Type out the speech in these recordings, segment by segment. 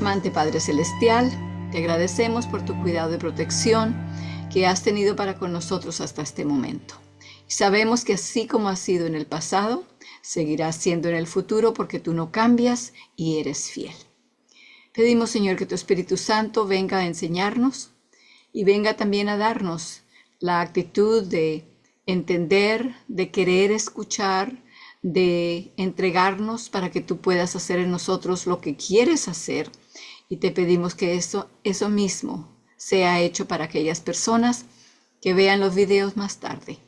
Amante Padre Celestial, te agradecemos por tu cuidado y protección que has tenido para con nosotros hasta este momento. Y sabemos que así como has sido en el pasado, seguirás siendo en el futuro porque tú no cambias y eres fiel. Pedimos, Señor, que tu Espíritu Santo venga a enseñarnos y venga también a darnos la actitud de entender, de querer escuchar, de entregarnos para que tú puedas hacer en nosotros lo que quieres hacer. Y te pedimos que eso mismo sea hecho para aquellas personas que vean los videos más tarde,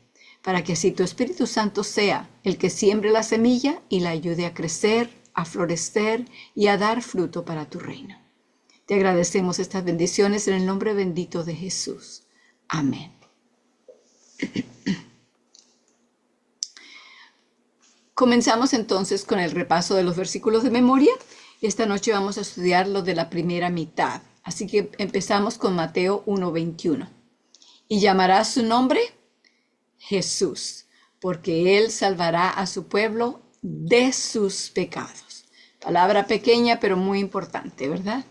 para que así tu Espíritu Santo sea el que siembre la semilla y la ayude a crecer, a florecer y a dar fruto para tu reino. Te agradecemos estas bendiciones en el nombre bendito de Jesús. Amén. Comenzamos entonces con el repaso de los versículos de memoria. Esta noche vamos a estudiar los de la primera mitad. Así que empezamos con Mateo 1:21. Y llamará su nombre Jesús, porque él salvará a su pueblo de sus pecados. Palabra pequeña, pero muy importante, ¿verdad?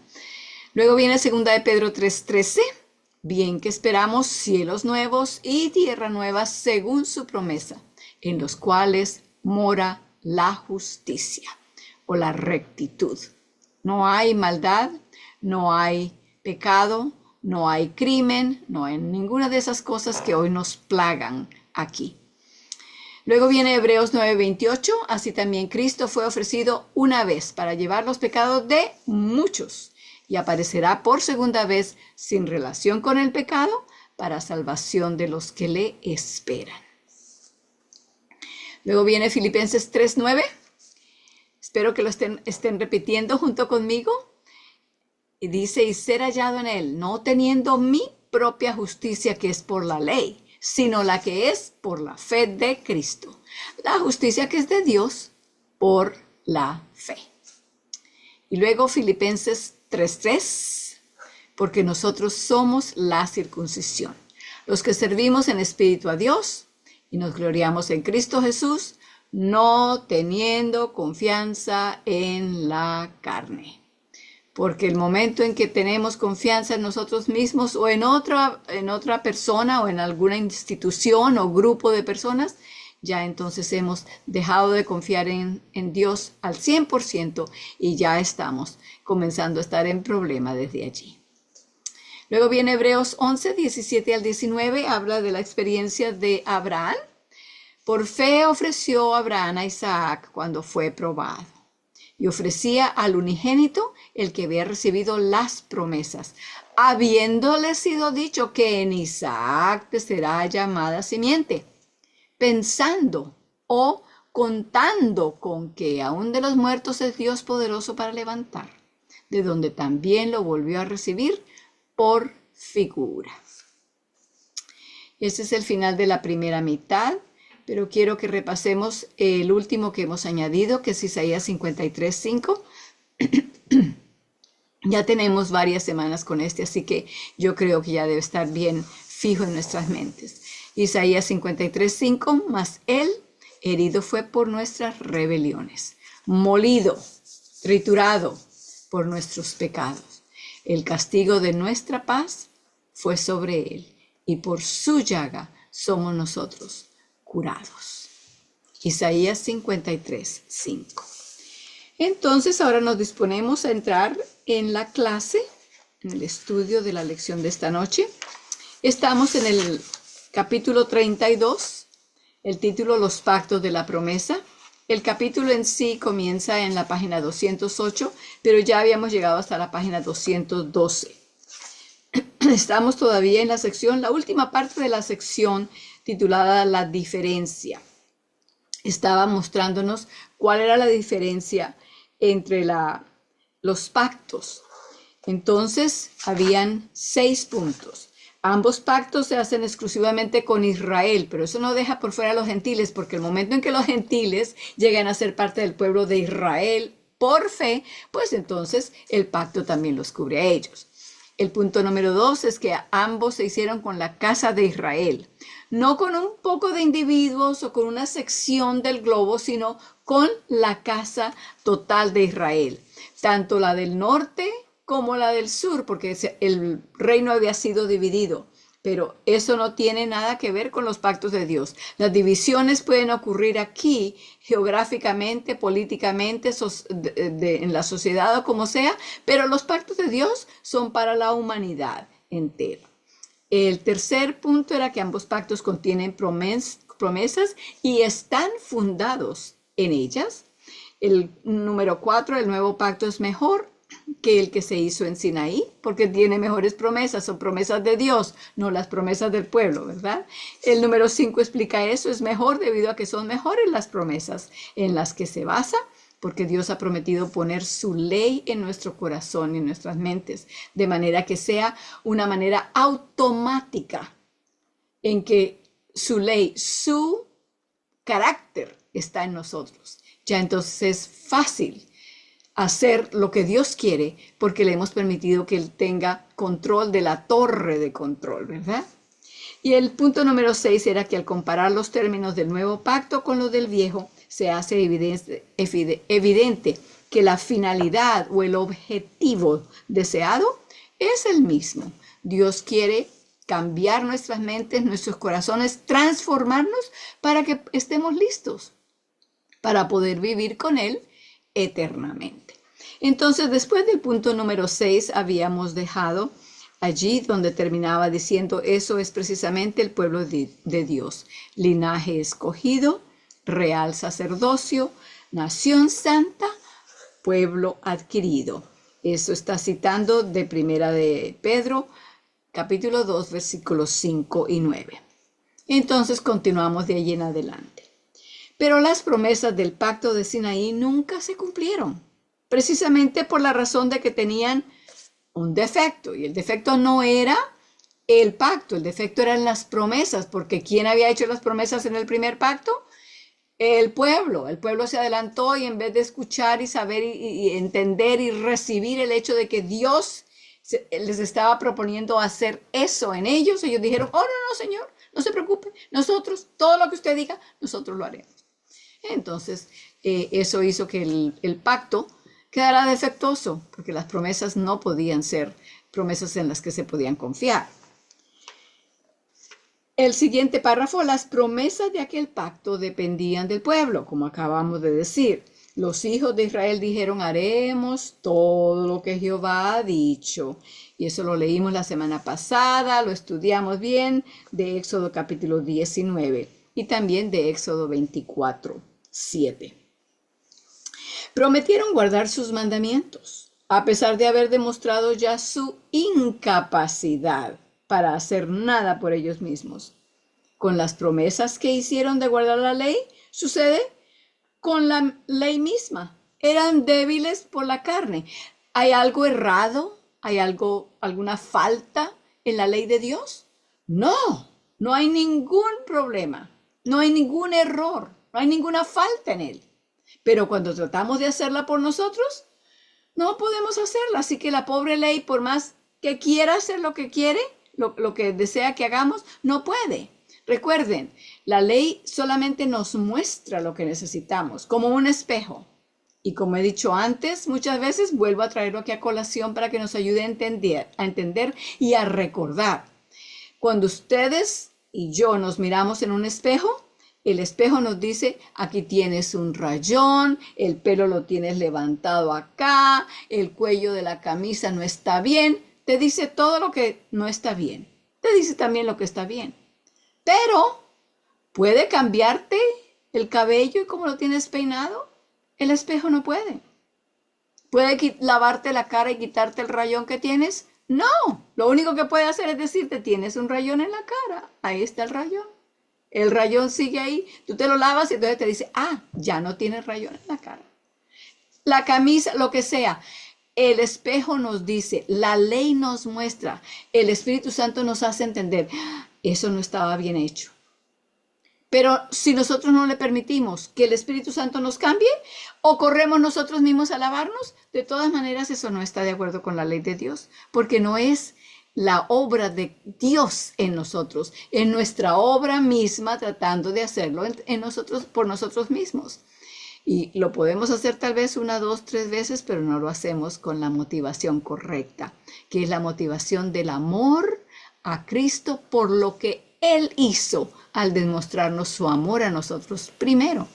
Luego viene 2 de Pedro 3:13. Bien que esperamos cielos nuevos y tierra nueva según su promesa, en los cuales mora la justicia o la rectitud. No hay maldad, no hay pecado, no hay crimen, no hay ninguna de esas cosas que hoy nos plagan aquí. Luego viene Hebreos 9:28, así también Cristo fue ofrecido una vez para llevar los pecados de muchos y aparecerá por segunda vez sin relación con el pecado para salvación de los que le esperan. Luego viene Filipenses 3:9. Espero que lo estén repitiendo junto conmigo. Y dice, y ser hallado en él, no teniendo mi propia justicia que es por la ley, sino la que es por la fe de Cristo. La justicia que es de Dios por la fe. Y luego Filipenses 3:3, porque nosotros somos la circuncisión, los que servimos en espíritu a Dios y nos gloriamos en Cristo Jesús, no teniendo confianza en la carne. Porque el momento en que tenemos confianza en nosotros mismos o en otra persona o en alguna institución o grupo de personas, ya entonces hemos dejado de confiar en Dios al 100% y ya estamos comenzando a estar en problema desde allí. Luego viene Hebreos 11:17-19, habla de la experiencia de Abraham. Por fe ofreció Abraham a Isaac cuando fue probado y ofrecía al unigénito el que había recibido las promesas, habiéndole sido dicho que en Isaac te será llamada simiente, pensando o contando con que aún de los muertos es Dios poderoso para levantar, de donde también lo volvió a recibir por figura. Ese es el final de la primera mitad, pero quiero que repasemos el último que hemos añadido, que es Isaías 53:5. Ya tenemos varias semanas con así que yo creo que ya debe estar bien fijo en nuestras mentes. Isaías 53:5, mas él herido fue por nuestras rebeliones, molido, triturado por nuestros pecados. El castigo de nuestra paz fue sobre él, y por su llaga somos nosotros curados. Isaías 53:5. Entonces ahora nos disponemos a entrar en la clase, en el estudio de la lección de esta noche. Estamos en el capítulo 32, el título Los pactos de la promesa. El capítulo en sí comienza en la página 208, pero ya habíamos llegado hasta la página 212. Estamos todavía en la última parte de la sección titulada La diferencia. Estaba mostrándonos cuál era la diferencia entre los pactos. Entonces, habían 6 puntos. Ambos pactos se hacen exclusivamente con Israel, pero eso no deja por fuera a los gentiles, porque el momento en que los gentiles llegan a ser parte del pueblo de Israel por fe, pues entonces el pacto también los cubre a ellos. El punto número 2 es que ambos se hicieron con la casa de Israel, no con un poco de individuos o con una sección del globo, sino con la casa total de Israel, tanto la del norte como la del sur, porque el reino había sido dividido. Pero eso no tiene nada que ver con los pactos de Dios. Las divisiones pueden ocurrir aquí, geográficamente, políticamente, en la sociedad o como sea, pero los pactos de Dios son para la humanidad entera. El tercer punto era que ambos pactos contienen promesas y están fundados en ellas. El número 4, el nuevo pacto es mejor que el que se hizo en Sinaí, porque tiene mejores promesas, son promesas de Dios, no las promesas del pueblo, ¿verdad? El número 5 explica eso, es mejor debido a que son mejores las promesas en las que se basa, porque Dios ha prometido poner su ley en nuestro corazón y en nuestras mentes, de manera que sea una manera automática en que su ley, su carácter está en nosotros. Ya entonces es fácil hacer lo que Dios quiere porque le hemos permitido que Él tenga control de la torre de control, ¿verdad? Y el punto número 6 era que al comparar los términos del nuevo pacto con los del viejo, se hace evidente que la finalidad o el objetivo deseado es el mismo. Dios quiere cambiar nuestras mentes, nuestros corazones, transformarnos para que estemos listos para poder vivir con Él eternamente. Entonces, después del punto número 6, habíamos dejado allí donde terminaba diciendo, eso es precisamente el pueblo de Dios, linaje escogido, real sacerdocio, nación santa, pueblo adquirido. Eso está citando de Primera de Pedro, capítulo 2, versículos 5 y 9. Entonces continuamos de allí en adelante. Pero las promesas del pacto de Sinaí nunca se cumplieron, precisamente por la razón de que tenían un defecto, y el defecto no era el pacto, el defecto eran las promesas, porque ¿quién había hecho las promesas en el primer pacto? El pueblo se adelantó y en vez de escuchar y saber y entender y recibir el hecho de que Dios les estaba proponiendo hacer eso en ellos, ellos dijeron, oh, no, Señor, no se preocupe, nosotros, todo lo que usted diga, nosotros lo haremos. Entonces, eso hizo que el pacto quedara defectuoso, porque las promesas no podían ser promesas en las que se podían confiar. El siguiente párrafo, las promesas de aquel pacto dependían del pueblo, como acabamos de decir. Los hijos de Israel dijeron, haremos todo lo que Jehová ha dicho. Y eso lo leímos la semana pasada, lo estudiamos bien, de Éxodo capítulo 19 y también de Éxodo 24, 7. Prometieron guardar sus mandamientos, a pesar de haber demostrado ya su incapacidad para hacer nada por ellos mismos. Con las promesas que hicieron de guardar la ley, sucede con la ley misma. Eran débiles por la carne. ¿Hay algo errado? ¿Hay alguna falta en la ley de Dios? No, no hay ningún problema, no hay ningún error, no hay ninguna falta en él. Pero cuando tratamos de hacerla por nosotros, no podemos hacerla. Así que la pobre ley, por más que quiera hacer lo que quiere, lo que desea que hagamos, no puede. Recuerden, la ley solamente nos muestra lo que necesitamos, como un espejo. Y como he dicho antes, muchas veces vuelvo a traerlo aquí a colación para que nos ayude a entender y a recordar. Cuando ustedes y yo nos miramos en un espejo, el espejo nos dice, aquí tienes un rayón, el pelo lo tienes levantado acá, el cuello de la camisa no está bien. Te dice todo lo que no está bien. Te dice también lo que está bien. Pero, ¿puede cambiarte el cabello y cómo lo tienes peinado? El espejo no puede. ¿Puede lavarte la cara y quitarte el rayón que tienes? No. Lo único que puede hacer es decirte, tienes un rayón en la cara. Ahí está el rayón. El rayón sigue ahí. Tú te lo lavas y entonces te dice, ya no tienes rayón en la cara. La camisa, lo que sea. El espejo nos dice, la ley nos muestra, el Espíritu Santo nos hace entender, eso no estaba bien hecho. Pero si nosotros no le permitimos que el Espíritu Santo nos cambie o corremos nosotros mismos a lavarnos, de todas maneras eso no está de acuerdo con la ley de Dios, porque no es la obra de Dios en nosotros, en nuestra obra misma tratando de hacerlo en nosotros por nosotros mismos. Y lo podemos hacer tal vez 1, 2, 3 veces, pero no lo hacemos con la motivación correcta, que es la motivación del amor a Cristo por lo que Él hizo al demostrarnos su amor a nosotros primero.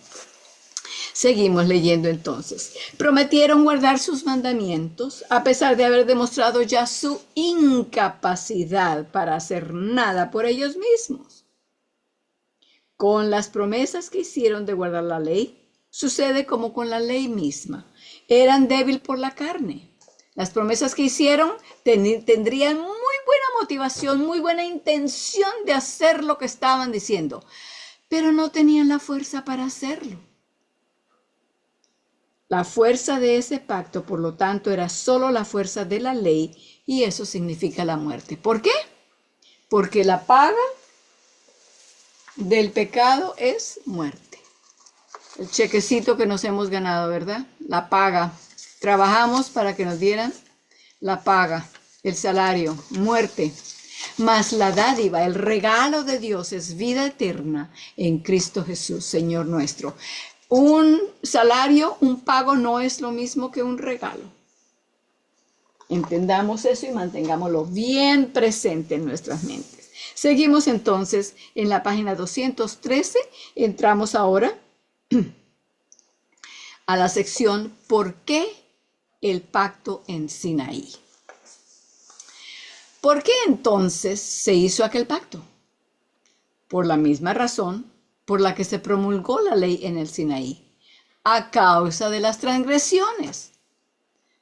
Seguimos leyendo entonces. Prometieron guardar sus mandamientos a pesar de haber demostrado ya su incapacidad para hacer nada por ellos mismos. Con las promesas que hicieron de guardar la ley, sucede como con la ley misma. Eran débiles por la carne. Las promesas que hicieron tendrían muy buena motivación, muy buena intención de hacer lo que estaban diciendo, pero no tenían la fuerza para hacerlo. La fuerza de ese pacto, por lo tanto, era solo la fuerza de la ley, y eso significa la muerte. ¿Por qué? Porque la paga del pecado es muerte. El chequecito que nos hemos ganado, ¿verdad? La paga. Trabajamos para que nos dieran la paga, el salario, muerte. Mas la dádiva, el regalo de Dios es vida eterna en Cristo Jesús, Señor nuestro. Un salario, un pago no es lo mismo que un regalo. Entendamos eso y mantengámoslo bien presente en nuestras mentes. Seguimos entonces en la página 213. Entramos ahora a la sección ¿Por qué el pacto en Sinaí? ¿Por qué entonces se hizo aquel pacto? Por la misma razón por la que se promulgó la ley en el Sinaí, a causa de las transgresiones.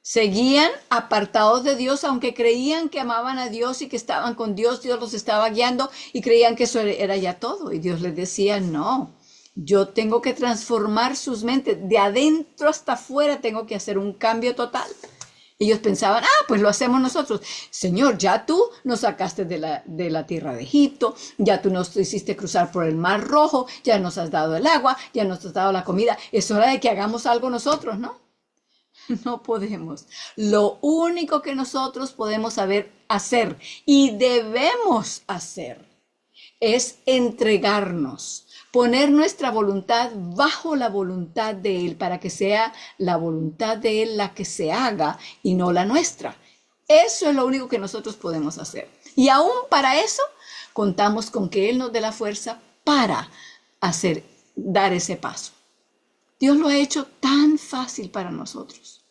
Seguían apartados de Dios, aunque creían que amaban a Dios y que estaban con Dios, Dios los estaba guiando y creían que eso era ya todo. Y Dios les decía, no, yo tengo que transformar sus mentes, de adentro hasta afuera tengo que hacer un cambio total. Ellos pensaban, pues lo hacemos nosotros. Señor, ya tú nos sacaste de la tierra de Egipto, ya tú nos hiciste cruzar por el Mar Rojo, ya nos has dado el agua, ya nos has dado la comida. Es hora de que hagamos algo nosotros, ¿no? No podemos. Lo único que nosotros podemos hacer y debemos hacer es entregarnos, poner nuestra voluntad bajo la voluntad de Él para que sea la voluntad de Él la que se haga y no la nuestra. Eso es lo único que nosotros podemos hacer. Y aún para eso contamos con que Él nos dé la fuerza para dar ese paso. Dios lo ha hecho tan fácil para nosotros.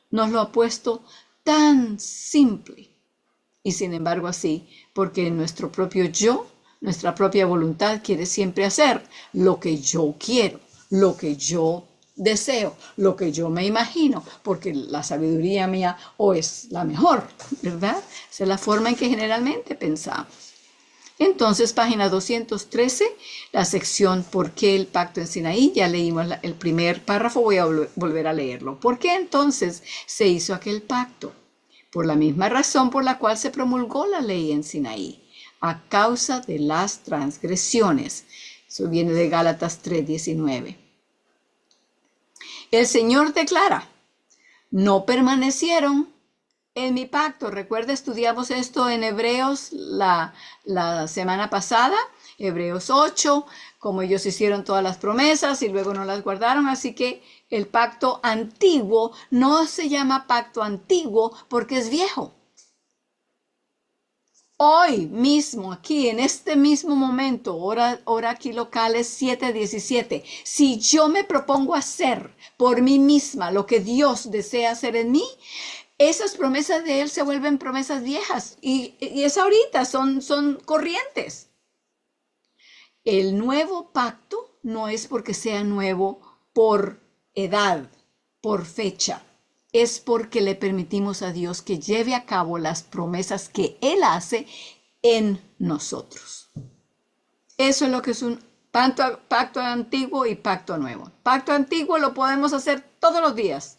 Nos lo ha puesto tan simple. Y sin embargo así, porque nuestro propio yo, nuestra propia voluntad quiere siempre hacer lo que yo quiero, lo que yo deseo, lo que yo me imagino, porque la sabiduría mía es la mejor, ¿verdad? Esa es la forma en que generalmente pensamos. Entonces, página 213, la sección ¿Por qué el pacto en Sinaí? Ya leímos el primer párrafo, voy a volver a leerlo. ¿Por qué entonces se hizo aquel pacto? Por la misma razón por la cual se promulgó la ley en Sinaí, a causa de las transgresiones. Eso viene de Gálatas 3:19. El Señor declara, no permanecieron en mi pacto. Recuerda, estudiamos esto en Hebreos la semana pasada, Hebreos 8, como ellos hicieron todas las promesas y luego no las guardaron. Así que el pacto antiguo no se llama pacto antiguo porque es viejo. Hoy mismo, aquí, en este mismo momento, hora aquí locales 7:17, si yo me propongo hacer por mí misma lo que Dios desea hacer en mí, esas promesas de Él se vuelven promesas viejas y es ahorita, son corrientes. El nuevo pacto no es porque sea nuevo por edad, por fecha. Es porque le permitimos a Dios que lleve a cabo las promesas que Él hace en nosotros. Eso es lo que es un pacto antiguo y pacto nuevo. Pacto antiguo lo podemos hacer todos los días.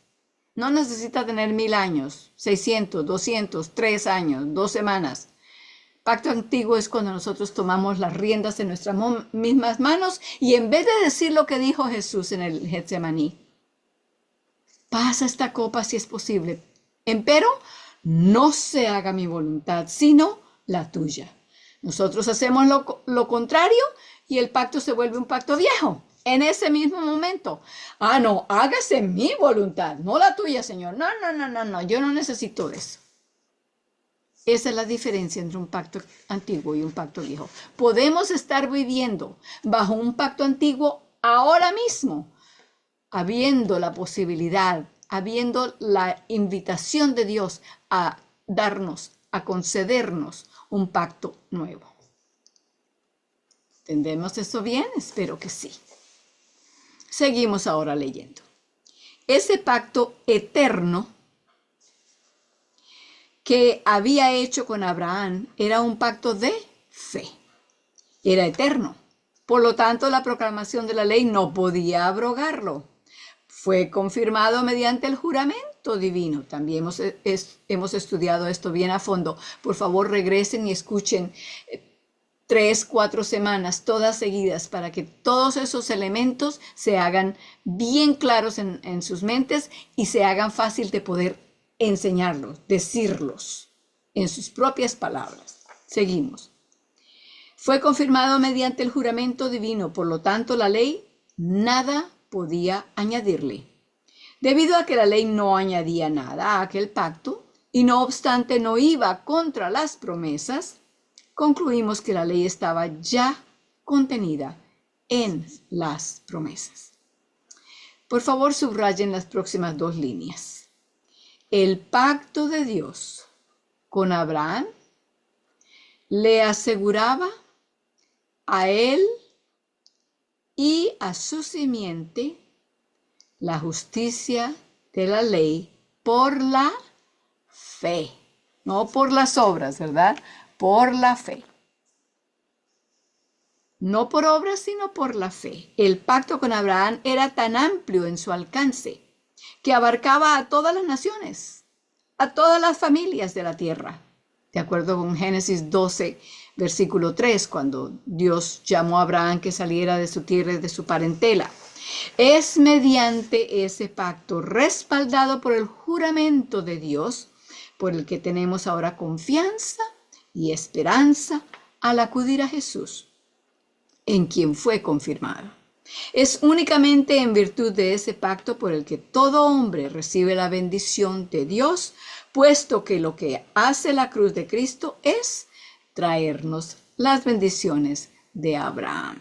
No necesita tener 1000 años, 600, 200, 3 años, 2 semanas. Pacto antiguo es cuando nosotros tomamos las riendas en nuestras mismas manos y en vez de decir lo que dijo Jesús en el Getsemaní, pasa esta copa si es posible, empero no se haga mi voluntad, sino la tuya. Nosotros hacemos lo contrario y el pacto se vuelve un pacto viejo. en ese mismo momento. Ah, no, hágase mi voluntad, no la tuya, Señor. No, no, no, no, no, yo no necesito eso. Esa es la diferencia entre un pacto antiguo y un pacto viejo. Podemos estar viviendo bajo un pacto antiguo ahora mismo, habiendo la posibilidad, habiendo la invitación de Dios a darnos, a concedernos un pacto nuevo. ¿Entendemos eso bien? Espero que sí. Seguimos ahora leyendo. Ese pacto eterno que había hecho con Abraham era un pacto de fe. Era eterno. Por lo tanto, la proclamación de la ley no podía abrogarlo. Fue confirmado mediante el juramento divino. También hemos estudiado esto bien a fondo. Por favor, regresen y escuchen 3, 4 semanas, todas seguidas, para que todos esos elementos se hagan bien claros en sus mentes y se hagan fácil de poder enseñarlos, decirlos en sus propias palabras. Seguimos. Fue confirmado mediante el juramento divino, por lo tanto la ley nada podía añadirle. Debido a que la ley no añadía nada a aquel pacto y no obstante no iba contra las promesas, concluimos que la ley estaba ya contenida en las promesas. Por favor, subrayen las próximas 2 líneas. El pacto de Dios con Abraham le aseguraba a él y a su simiente la justicia de la ley por la fe, no por las obras, ¿verdad? Por la fe. No por obras, sino por la fe. El pacto con Abraham era tan amplio en su alcance que abarcaba a todas las naciones, a todas las familias de la tierra. De acuerdo con Génesis 12, versículo 3, cuando Dios llamó a Abraham que saliera de su tierra y de su parentela. Es mediante ese pacto respaldado por el juramento de Dios, por el que tenemos ahora confianza y esperanza al acudir a Jesús, en quien fue confirmado. Es únicamente en virtud de ese pacto por el que todo hombre recibe la bendición de Dios, puesto que lo que hace la cruz de Cristo es traernos las bendiciones de Abraham.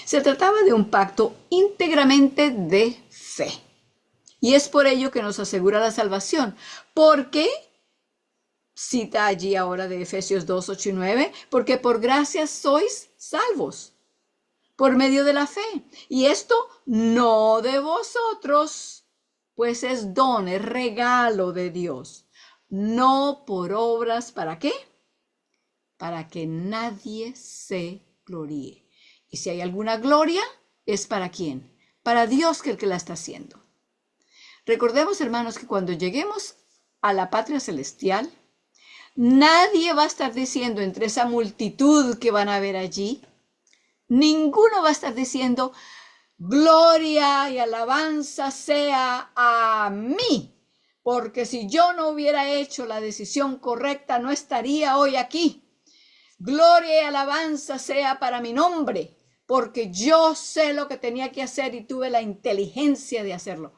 Se trataba de un pacto íntegramente de fe. Y es por ello que nos asegura la salvación. Porque, cita allí ahora de Efesios 2, 8 y 9, porque por gracia sois salvos por medio de la fe. Y esto no de vosotros, pues es don, es regalo de Dios. No por obras, ¿para qué? Para que nadie se gloríe. Y si hay alguna gloria, ¿es para quién? Para Dios, que el que la está haciendo. Recordemos, hermanos, que cuando lleguemos a la patria celestial, nadie va a estar diciendo entre esa multitud que van a ver allí, ninguno va a estar diciendo, gloria y alabanza sea a mí, porque si yo no hubiera hecho la decisión correcta, no estaría hoy aquí. Gloria y alabanza sea para mi nombre, porque yo sé lo que tenía que hacer y tuve la inteligencia de hacerlo.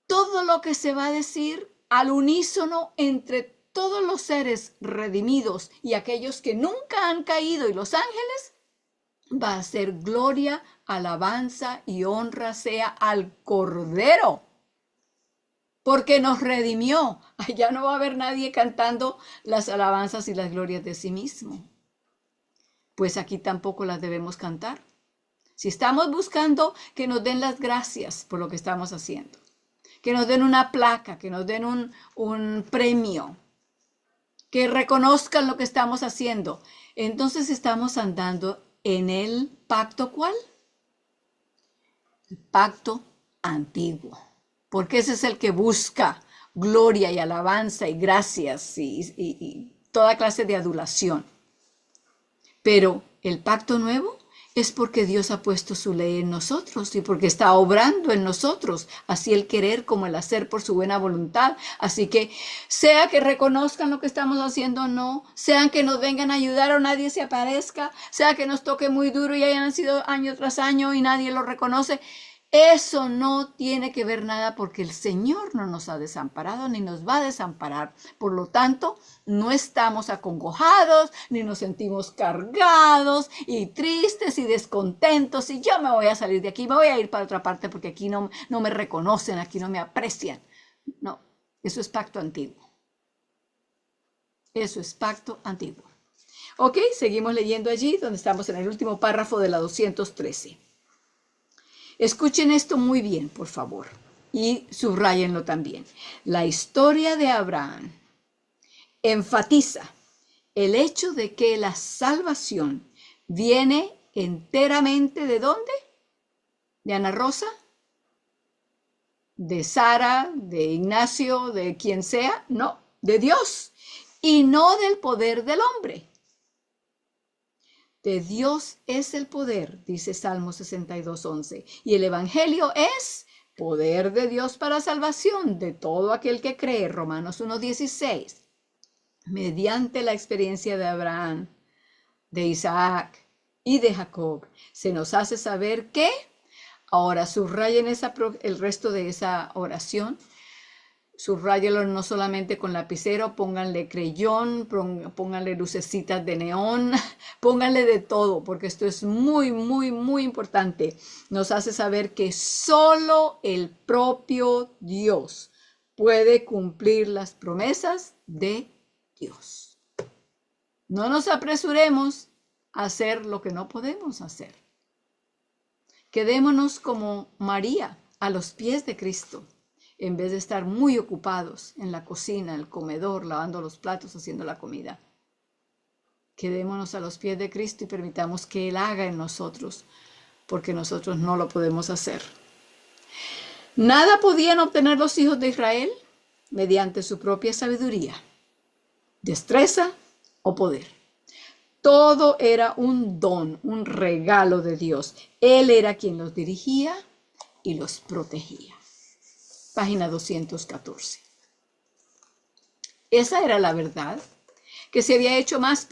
Todo lo que se va a decir al unísono entre todos los seres redimidos y aquellos que nunca han caído y los ángeles, va a ser gloria, alabanza y honra sea al Cordero, porque nos redimió. Allá no va a haber nadie cantando las alabanzas y las glorias de sí mismo. Pues aquí tampoco las debemos cantar. Si estamos buscando que nos den las gracias por lo que estamos haciendo, que nos den una placa, que nos den un premio, que reconozcan lo que estamos haciendo, entonces estamos andando en el pacto, ¿cuál? El pacto antiguo, porque ese es el que busca gloria y alabanza y gracias y toda clase de adulación. Pero el pacto nuevo es porque Dios ha puesto su ley en nosotros y porque está obrando en nosotros, así el querer como el hacer por su buena voluntad. Así que sea que reconozcan lo que estamos haciendo o no, sean que nos vengan a ayudar o nadie se aparezca, sea que nos toque muy duro y hayan sido año tras año y nadie lo reconoce, eso no tiene que ver nada porque el Señor no nos ha desamparado ni nos va a desamparar. Por lo tanto, no estamos acongojados ni nos sentimos cargados y tristes y descontentos y yo me voy a salir de aquí, me voy a ir para otra parte porque aquí no me reconocen, aquí no me aprecian. No, eso es pacto antiguo. Eso es pacto antiguo. Ok, seguimos leyendo allí donde estamos en el último párrafo de la 213. Escuchen esto muy bien, por favor, y subrayenlo también. La historia de Abraham enfatiza el hecho de que la salvación viene enteramente ¿de dónde? ¿De Ana Rosa? ¿De Sara? ¿De Ignacio? ¿De quien sea? No, de Dios y no del poder del hombre. De Dios es el poder, dice Salmo 62:11, y el Evangelio es poder de Dios para salvación de todo aquel que cree, Romanos 1:16. Mediante la experiencia de Abraham, de Isaac y de Jacob, se nos hace saber que, ahora subrayen el resto de esa oración, subráyelo no solamente con lapicero, pónganle creyón, pónganle lucecitas de neón, pónganle de todo, porque esto es muy, muy, muy importante. Nos hace saber que solo el propio Dios puede cumplir las promesas de Dios. No nos apresuremos a hacer lo que no podemos hacer. Quedémonos como María a los pies de Cristo, en vez de estar muy ocupados en la cocina, el comedor, lavando los platos, haciendo la comida. Quedémonos a los pies de Cristo y permitamos que Él haga en nosotros, porque nosotros no lo podemos hacer. Nada podían obtener los hijos de Israel mediante su propia sabiduría, destreza o poder. Todo era un don, un regalo de Dios. Él era quien los dirigía y los protegía. Página 214. Esa era la verdad que se había hecho más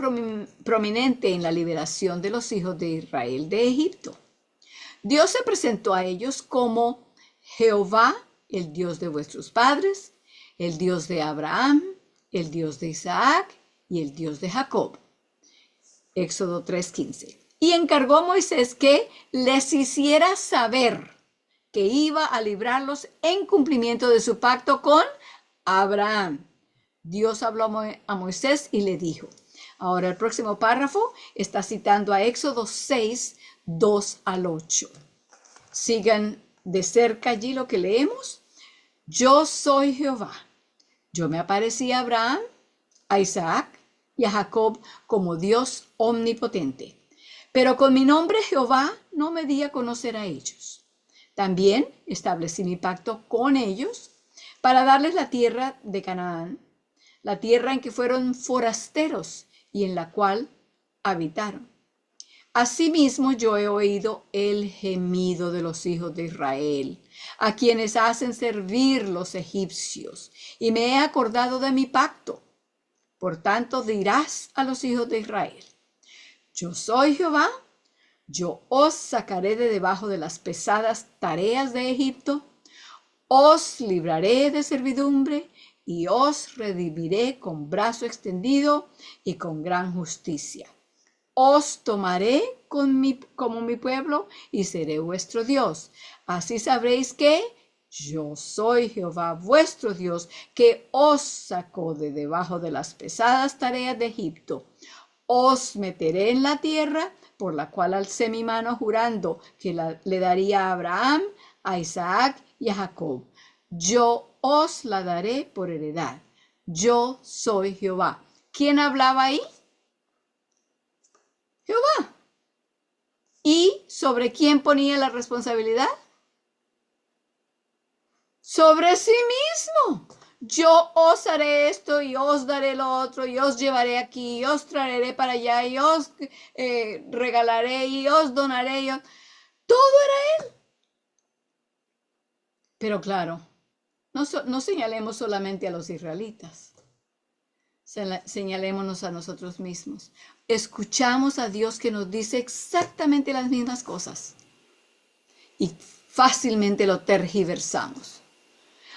prominente en la liberación de los hijos de Israel de Egipto. Dios se presentó a ellos como Jehová, el Dios de vuestros padres, el Dios de Abraham, el Dios de Isaac y el Dios de Jacob. Éxodo 3:15. Y encargó a Moisés que les hiciera saber que iba a librarlos en cumplimiento de su pacto con Abraham. Dios habló a Moisés y le dijo. Ahora el próximo párrafo está citando a Éxodo 6, 2 al 8. Sigan de cerca allí lo que leemos. Yo soy Jehová. Yo me aparecí a Abraham, a Isaac y a Jacob como Dios omnipotente. Pero con mi nombre Jehová no me di a conocer a ellos. También establecí mi pacto con ellos para darles la tierra de Canaán, la tierra en que fueron forasteros y en la cual habitaron. Asimismo yo he oído el gemido de los hijos de Israel, a quienes hacen servir los egipcios, y me he acordado de mi pacto. Por tanto dirás a los hijos de Israel, yo soy Jehová, yo os sacaré de debajo de las pesadas tareas de Egipto, os libraré de servidumbre y os redimiré con brazo extendido y con gran justicia. Os tomaré como mi pueblo y seré vuestro Dios. Así sabréis que yo soy Jehová vuestro Dios, que os sacó de debajo de las pesadas tareas de Egipto. Os meteré en la tierra por la cual alcé mi mano jurando que le daría a Abraham, a Isaac y a Jacob. Yo os la daré por heredad. Yo soy Jehová. ¿Quién hablaba ahí? Jehová. ¿Y sobre quién ponía la responsabilidad? Sobre sí mismo. yo os haré esto y os daré lo otro y os llevaré aquí y os traeré para allá y os regalaré y os donaré. Todo era Él. Pero claro, no señalemos solamente a los israelitas. Señalémonos a nosotros mismos. Escuchamos a Dios que nos dice exactamente las mismas cosas y fácilmente lo tergiversamos.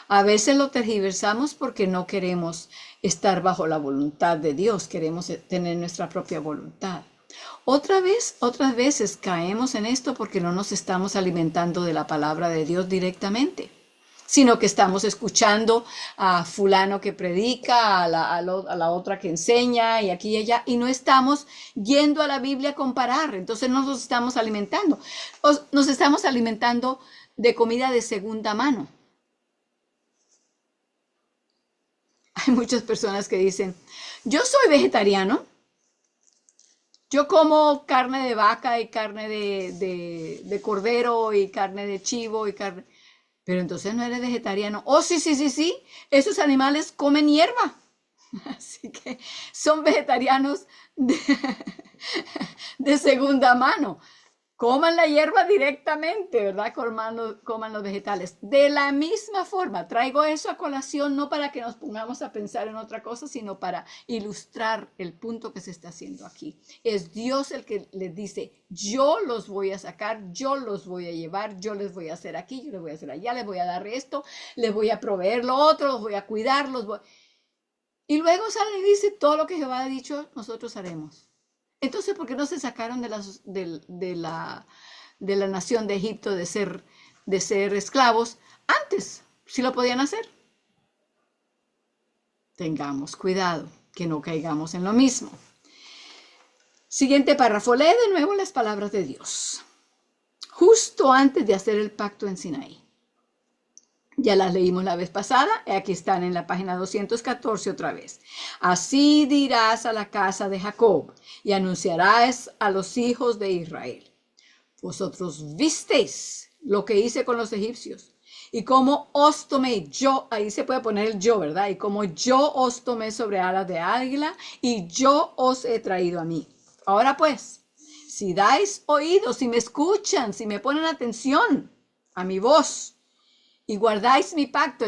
A veces lo tergiversamos porque no queremos estar bajo la voluntad de Dios, queremos tener nuestra propia voluntad. Otras veces caemos en esto porque no nos estamos alimentando de la palabra de Dios directamente, sino que estamos escuchando a fulano que predica, a la otra que enseña y aquí y allá, y no estamos yendo a la Biblia a comparar. Entonces no nos estamos alimentando. Nos estamos alimentando de comida de segunda mano. Hay muchas personas que dicen, yo soy vegetariano, yo como carne de vaca y carne de cordero y carne de chivo y carne... Pero entonces no eres vegetariano. Oh, sí, sí, sí, sí. Esos animales comen hierba. Así que son vegetarianos de segunda mano. Coman la hierba directamente, ¿verdad? Coman los vegetales. De la misma forma, traigo eso a colación no para que nos pongamos a pensar en otra cosa, sino para ilustrar el punto que se está haciendo aquí. Es Dios el que les dice, yo los voy a sacar, yo los voy a llevar, yo les voy a hacer aquí, yo les voy a hacer allá, les voy a dar esto, les voy a proveer lo otro, los voy a cuidar, Y luego sale y dice, todo lo que Jehová ha dicho, nosotros haremos. Entonces, ¿por qué no se sacaron de la nación de Egipto de ser esclavos antes? Si lo podían hacer. Tengamos cuidado, que no caigamos en lo mismo. Siguiente párrafo, lee de nuevo las palabras de Dios. Justo antes de hacer el pacto en Sinaí. Ya las leímos la vez pasada, aquí están en la página 214 otra vez. Así dirás a la casa de Jacob y anunciarás a los hijos de Israel. Vosotros visteis lo que hice con los egipcios y cómo os tomé yo, ahí se puede poner el yo, ¿verdad? Y cómo yo os tomé sobre alas de águila y yo os he traído a mí. Ahora pues, si dais oídos, si me escuchan, si me ponen atención a mi voz, y guardáis mi pacto,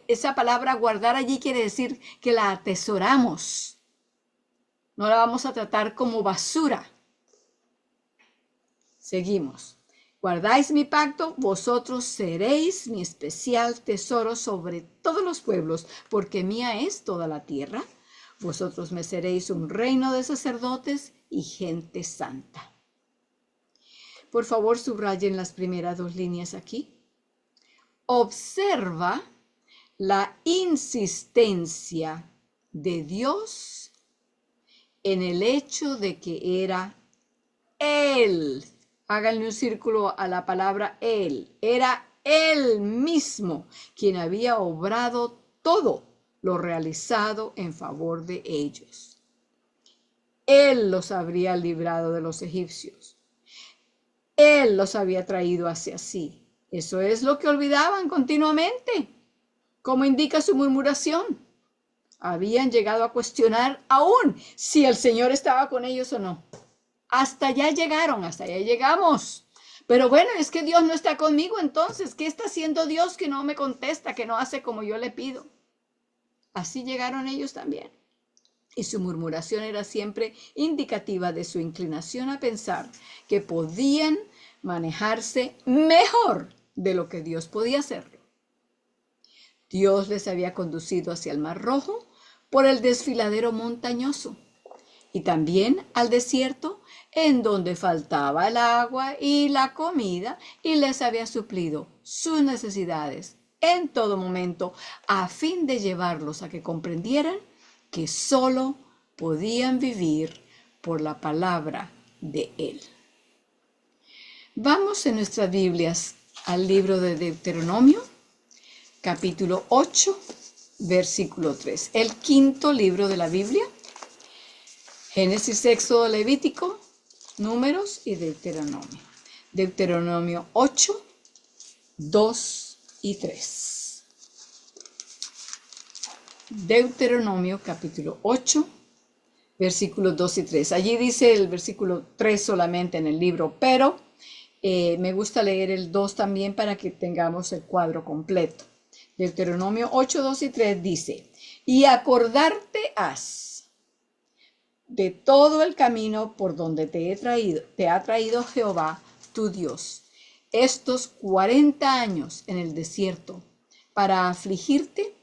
esa palabra guardar allí quiere decir que la atesoramos. No la vamos a tratar como basura. Seguimos. Guardáis mi pacto, vosotros seréis mi especial tesoro sobre todos los pueblos, porque mía es toda la tierra. Vosotros me seréis un reino de sacerdotes y gente santa. Por favor, subrayen las primeras dos líneas aquí. Observa la insistencia de Dios en el hecho de que era Él. Háganle un círculo a la palabra Él. Era Él mismo quien había obrado todo lo realizado en favor de ellos. Él los habría librado de los egipcios. Él los había traído hacia sí. Eso es lo que olvidaban continuamente, como indica su murmuración. Habían llegado a cuestionar aún si el Señor estaba con ellos o no. Hasta allá llegaron, hasta allá llegamos. Pero bueno, es que Dios no está conmigo, entonces, ¿qué está haciendo Dios que no me contesta, que no hace como yo le pido? Así llegaron ellos también. Y su murmuración era siempre indicativa de su inclinación a pensar que podían manejarse mejor de lo que Dios podía hacerlo. Dios les había conducido hacia el Mar Rojo por el desfiladero montañoso y también al desierto en donde faltaba el agua y la comida y les había suplido sus necesidades en todo momento a fin de llevarlos a que comprendieran que solo podían vivir por la palabra de Él. Vamos en nuestras Biblias al libro de Deuteronomio, capítulo 8, versículo 3. El quinto libro de la Biblia. Génesis, Éxodo, Levítico, Números y Deuteronomio. Deuteronomio 8, 2 y 3. Deuteronomio capítulo 8, versículos 2 y 3. Allí dice el versículo 3 solamente en el libro, pero me gusta leer el 2 también para que tengamos el cuadro completo. Deuteronomio 8, 2 y 3 dice, y acordarte has de todo el camino por donde te ha traído Jehová tu Dios, estos 40 años en el desierto, para afligirte,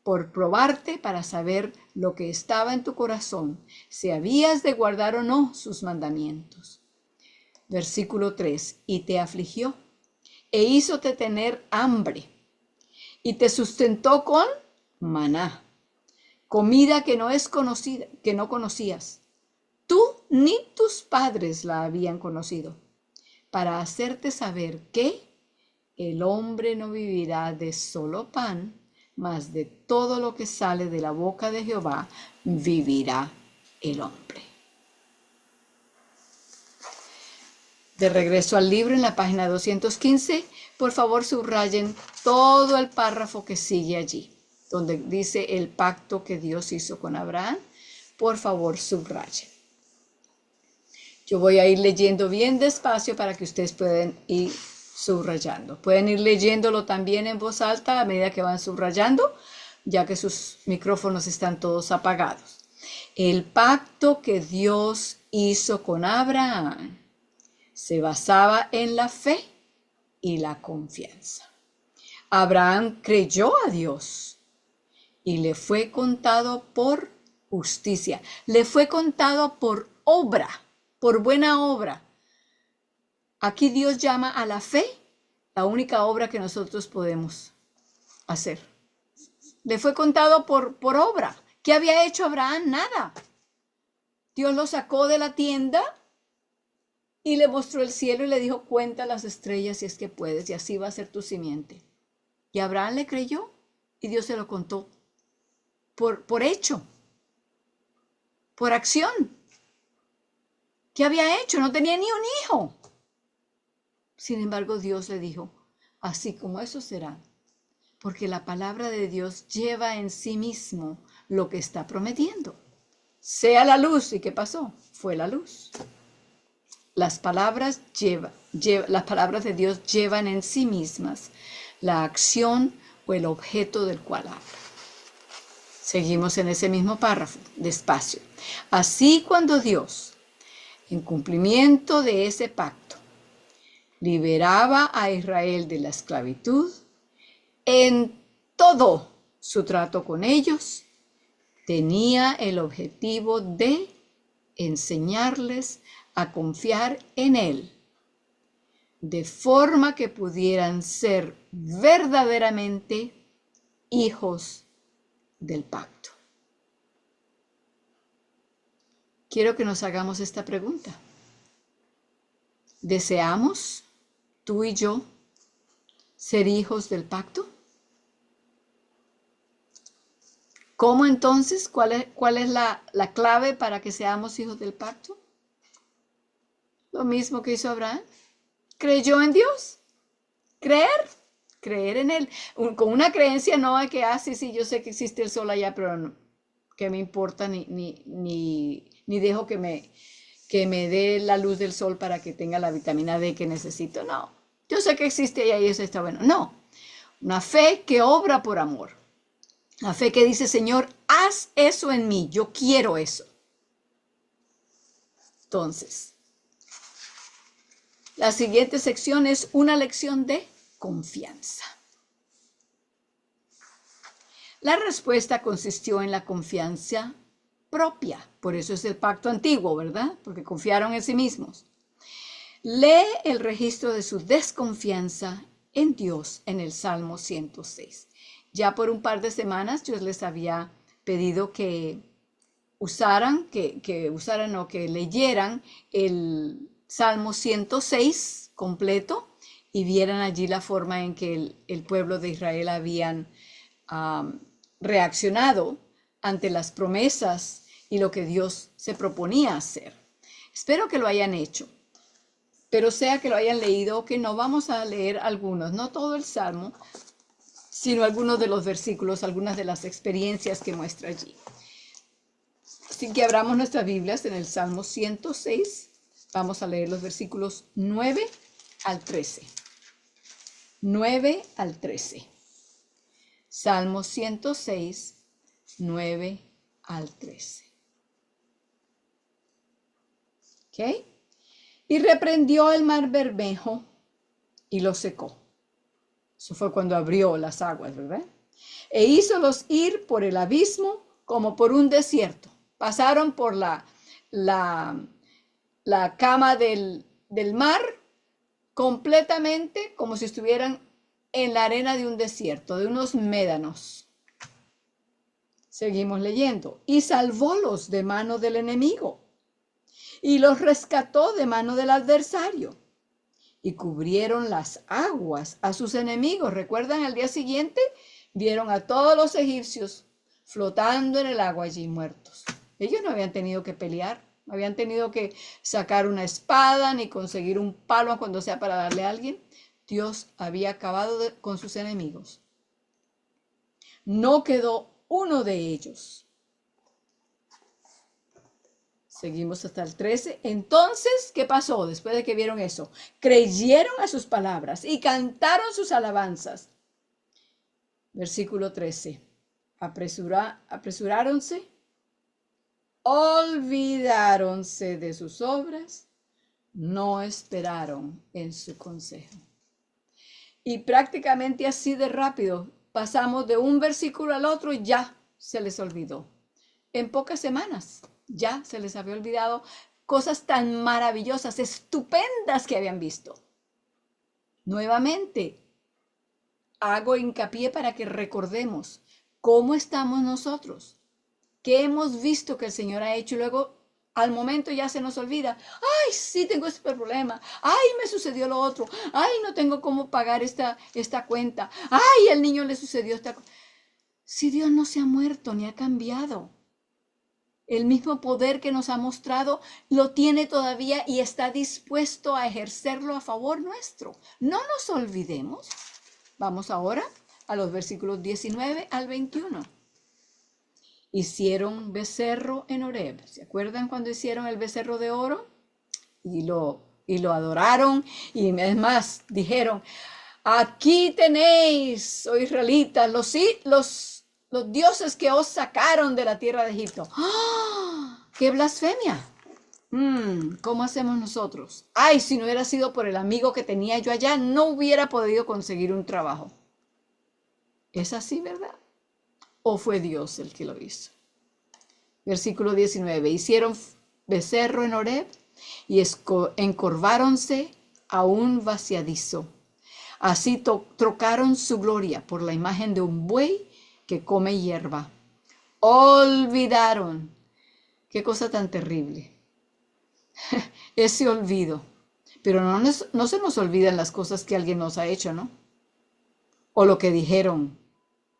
por probarte, para saber lo que estaba en tu corazón, si habías de guardar o no sus mandamientos. Versículo 3, y te afligió, e hízote tener hambre, y te sustentó con maná, comida que no es conocida, que no conocías. Tú ni tus padres la habían conocido, para hacerte saber que el hombre no vivirá de solo pan, mas de todo lo que sale de la boca de Jehová vivirá el hombre. De regreso al libro en la página 215, por favor subrayen todo el párrafo que sigue allí, donde dice el pacto que Dios hizo con Abraham. Por favor subrayen. Yo voy a ir leyendo bien despacio para que ustedes puedan ir subrayando. Pueden ir leyéndolo también en voz alta a medida que van subrayando, ya que sus micrófonos están todos apagados. El pacto que Dios hizo con Abraham se basaba en la fe y la confianza. Abraham creyó a Dios y le fue contado por justicia, le fue contado por obra, por buena obra. Aquí Dios llama a la fe la única obra que nosotros podemos hacer. Le fue contado por obra. ¿Qué había hecho Abraham? Nada. Dios lo sacó de la tienda y le mostró el cielo y le dijo, cuenta las estrellas si es que puedes, y así va a ser tu simiente. Y Abraham le creyó y Dios se lo contó por hecho, por acción. ¿Qué había hecho? No tenía ni un hijo. Sin embargo, Dios le dijo, así como eso será, porque la palabra de Dios lleva en sí mismo lo que está prometiendo. Sea la luz. ¿Y qué pasó? Fue la luz. Las palabras de Dios llevan en sí mismas la acción o el objeto del cual habla. Seguimos en ese mismo párrafo, despacio. Así cuando Dios, en cumplimiento de ese pacto, liberaba a Israel de la esclavitud, en todo su trato con ellos, tenía el objetivo de enseñarles a confiar en Él, de forma que pudieran ser verdaderamente hijos del pacto. Quiero que nos hagamos esta pregunta. ¿Deseamos, tú y yo, ser hijos del pacto? ¿Cómo entonces? ¿Cuál es la clave para que seamos hijos del pacto? Lo mismo que hizo Abraham. Creyó en Dios. Creer en Él. Con una creencia no hay que, sí, yo sé que existe el sol allá, pero no, ¿qué me importa? Ni dejo que me dé la luz del sol para que tenga la vitamina D que necesito. No, yo sé que existe allá y eso está bueno. No, una fe que obra por amor. La fe que dice, Señor, haz eso en mí, yo quiero eso. Entonces, la siguiente sección es una lección de confianza. La respuesta consistió en la confianza propia, por eso es el pacto antiguo, ¿verdad? Porque confiaron en sí mismos. Lee el registro de su desconfianza en Dios en el Salmo 106. Ya por un par de semanas yo les había pedido que leyeran el Salmo 106 completo y vieran allí la forma en que el pueblo de Israel habían reaccionado ante las promesas y lo que Dios se proponía hacer. Espero que lo hayan hecho, pero sea que lo hayan leído o que no, vamos a leer algunos, no todo el Salmo, sino algunos de los versículos, algunas de las experiencias que muestra allí. Así que abramos nuestras Biblias en el Salmo 106. Vamos a leer los versículos 9 al 13. 9 al 13. Salmo 106, 9 al 13. ¿Ok? Y reprendió el mar Bermejo y lo secó. Eso fue cuando abrió las aguas, ¿verdad? E hízolos ir por el abismo como por un desierto. Pasaron por la cama del mar completamente como si estuvieran en la arena de un desierto, de unos médanos. Seguimos leyendo. Y salvólos de mano del enemigo y los rescató de mano del adversario. Y cubrieron las aguas a sus enemigos. ¿Recuerdan? Al día siguiente vieron a todos los egipcios flotando en el agua allí muertos. Ellos no habían tenido que pelear, no habían tenido que sacar una espada ni conseguir un palo cuando sea para darle a alguien. Dios había acabado con sus enemigos. No quedó uno de ellos. Seguimos hasta el 13. Entonces, ¿qué pasó después de que vieron eso? Creyeron a sus palabras y cantaron sus alabanzas. Versículo 13. Apresuráronse, olvidáronse de sus obras, no esperaron en su consejo. Y prácticamente así de rápido pasamos de un versículo al otro y ya se les olvidó. En pocas semanas ya se les había olvidado cosas tan maravillosas, estupendas que habían visto. Nuevamente, hago hincapié para que recordemos cómo estamos nosotros, qué hemos visto que el Señor ha hecho y luego al momento ya se nos olvida. Ay, sí, tengo este problema. Ay, me sucedió lo otro. Ay, no tengo cómo pagar esta cuenta. Ay, al niño le sucedió esta cosa. Si Dios no se ha muerto ni ha cambiado. El mismo poder que nos ha mostrado lo tiene todavía y está dispuesto a ejercerlo a favor nuestro. No nos olvidemos. Vamos ahora a los versículos 19 al 21. Hicieron becerro en Horeb. ¿Se acuerdan cuando hicieron el becerro de oro? Y lo adoraron. Y es más, dijeron, aquí tenéis, oh israelitas, los dioses que os sacaron de la tierra de Egipto. ¡Ah! ¡Qué blasfemia! ¿Cómo hacemos nosotros? Ay, si no hubiera sido por el amigo que tenía yo allá, no hubiera podido conseguir un trabajo. ¿Es así, verdad? ¿O fue Dios el que lo hizo? Versículo 19. Hicieron becerro en Horeb y encorváronse a un vaciadizo. Así trocaron su gloria por la imagen de un buey que come hierba. Olvidaron. Qué cosa tan terrible. Ese olvido. Pero no se nos olvidan las cosas que alguien nos ha hecho, ¿no? O lo que dijeron,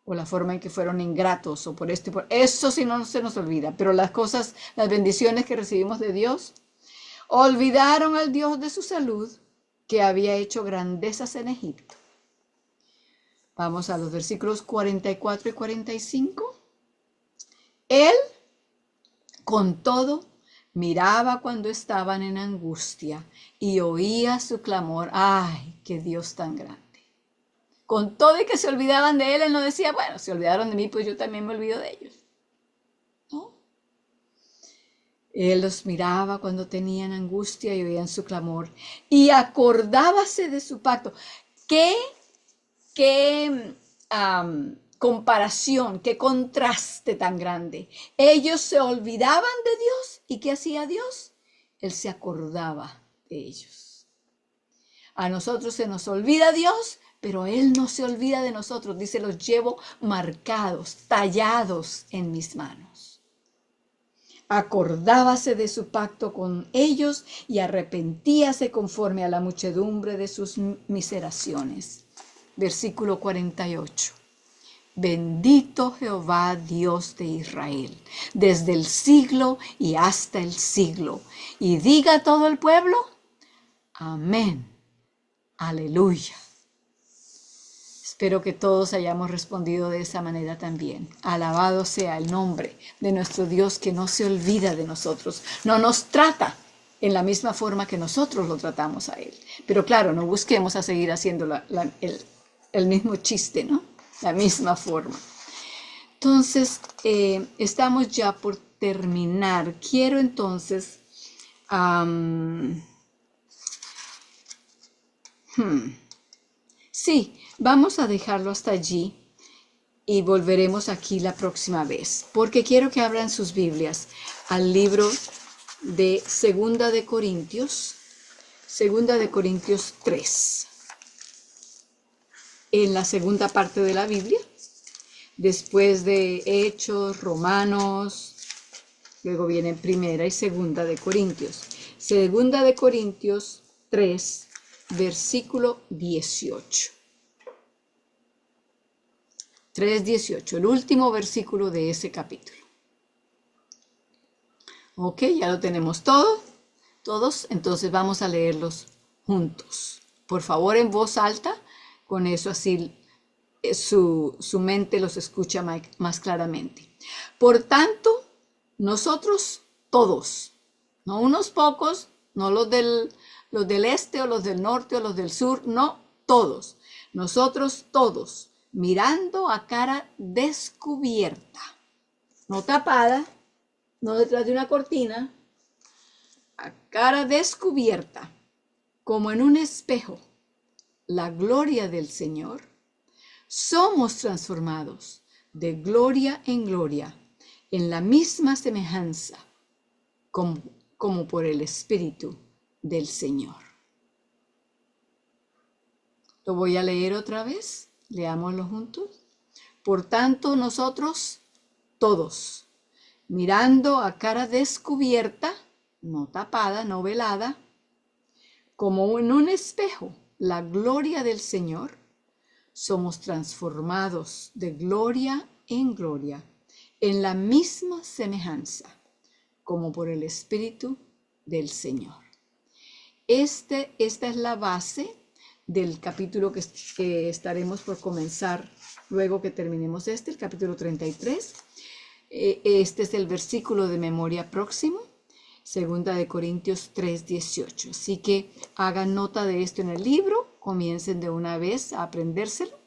o la forma en que fueron ingratos, o por eso sí no se nos olvida. Pero las cosas, las bendiciones que recibimos de Dios, olvidaron al Dios de su salud, que había hecho grandezas en Egipto. Vamos a los versículos 44 y 45. Él, con todo, miraba cuando estaban en angustia y oía su clamor. ¡Ay, qué Dios tan grande! Con todo y que se olvidaban de él, él no decía, bueno, se olvidaron de mí, pues yo también me olvido de ellos. ¿No? Él los miraba cuando tenían angustia y oían su clamor. Y acordábase de su pacto. ¿Qué comparación, qué contraste tan grande? Ellos se olvidaban de Dios. ¿Y qué hacía Dios? Él se acordaba de ellos. A nosotros se nos olvida Dios, pero Él no se olvida de nosotros. Dice, los llevo marcados, tallados en mis manos. Acordábase de su pacto con ellos y arrepentíase conforme a la muchedumbre de sus miseraciones. Versículo 48. Bendito Jehová, Dios de Israel, desde el siglo y hasta el siglo. Y diga todo el pueblo, amén, aleluya. Espero que todos hayamos respondido de esa manera también. Alabado sea el nombre de nuestro Dios, que no se olvida de nosotros, no nos trata en la misma forma que nosotros lo tratamos a Él. Pero claro, no busquemos a seguir haciendo el mismo chiste, ¿no? La misma forma. Entonces, estamos ya por terminar. Quiero entonces... sí, vamos a dejarlo hasta allí y volveremos aquí la próxima vez, porque quiero que abran sus Biblias al libro de Segunda de Corintios 3, en la segunda parte de la Biblia, después de Hechos, Romanos, luego vienen Primera y Segunda de Corintios. Segunda de Corintios 3, versículo 18. 3:18, el último versículo de ese capítulo. Ok, ya lo tenemos todos, entonces vamos a leerlos juntos. Por favor, en voz alta, con eso así su mente los escucha más claramente. Por tanto, nosotros todos, no unos pocos, no los del este o los del norte o los del sur, no, todos. Nosotros todos, mirando a cara descubierta, no tapada, no detrás de una cortina, a cara descubierta, como en un espejo, la gloria del Señor, somos transformados de gloria en gloria, en la misma semejanza, como por el Espíritu del Señor. Lo voy a leer otra vez, leámoslo juntos. Por tanto, nosotros todos, mirando a cara descubierta, no tapada, no velada, como en un espejo, la gloria del Señor, somos transformados de gloria en gloria, en la misma semejanza, como por el Espíritu del Señor. Esta es la base del capítulo que estaremos por comenzar luego que terminemos el capítulo 33. Este es el versículo de memoria próximo, Segunda de Corintios 3:18. Así que hagan nota de esto en el libro, comiencen de una vez a aprendérselo,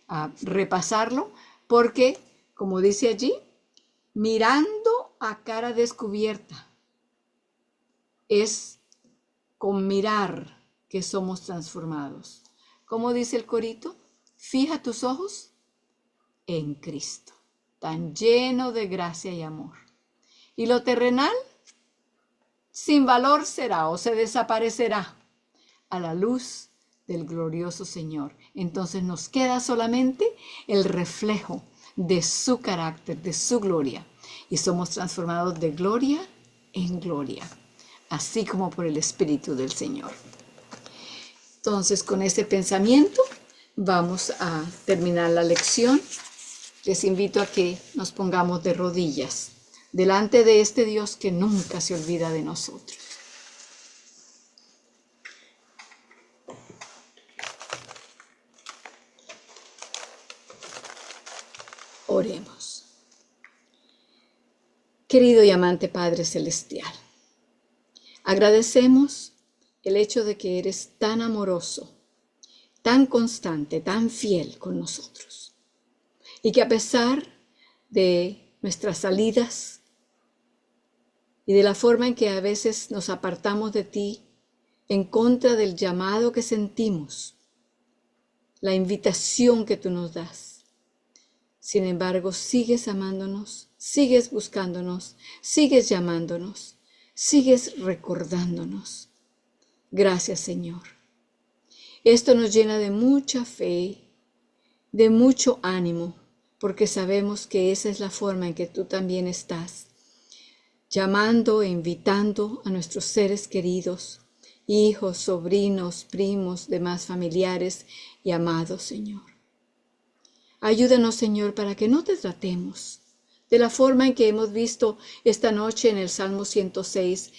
a repasarlo, porque, como dice allí, mirando a cara descubierta, es con mirar que somos transformados. Como dice el corito, fija tus ojos en Cristo, tan lleno de gracia y amor. Y lo terrenal, sin valor será o se desaparecerá a la luz del glorioso Señor. Entonces nos queda solamente el reflejo de su carácter, de su gloria. Y somos transformados de gloria en gloria, así como por el Espíritu del Señor. Entonces, con ese pensamiento vamos a terminar la lección. Les invito a que nos pongamos de rodillas delante de este Dios que nunca se olvida de nosotros. Oremos. Querido y amante Padre Celestial, agradecemos el hecho de que eres tan amoroso, tan constante, tan fiel con nosotros. Y que a pesar de nuestras salidas y de la forma en que a veces nos apartamos de ti en contra del llamado que sentimos, la invitación que tú nos das, sin embargo, sigues amándonos, sigues buscándonos, sigues llamándonos, sigues recordándonos. Gracias, Señor. Esto nos llena de mucha fe, de mucho ánimo, porque sabemos que esa es la forma en que tú también estás, llamando e invitando a nuestros seres queridos, hijos, sobrinos, primos, demás familiares y amados, Señor. Ayúdanos, Señor, para que no te tratemos de la forma en que hemos visto esta noche en el Salmo 106,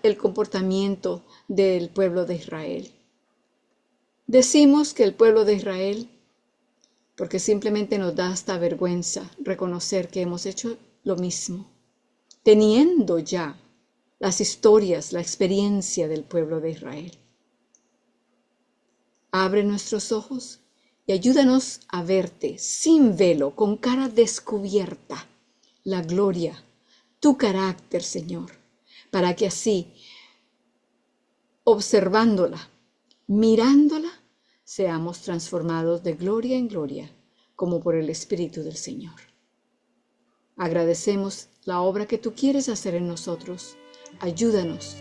el comportamiento del pueblo de Israel. Decimos que el pueblo de Israel porque simplemente nos da hasta vergüenza reconocer que hemos hecho lo mismo, teniendo ya las historias, la experiencia del pueblo de Israel. Abre nuestros ojos y ayúdanos a verte sin velo, con cara descubierta, la gloria, tu carácter, Señor, para que así, observándola, mirándola, seamos transformados de gloria en gloria, como por el Espíritu del Señor. Agradecemos la obra que tú quieres hacer en nosotros. Ayúdanos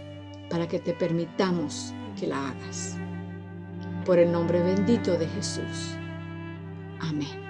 para que te permitamos que la hagas. Por el nombre bendito de Jesús. Amén.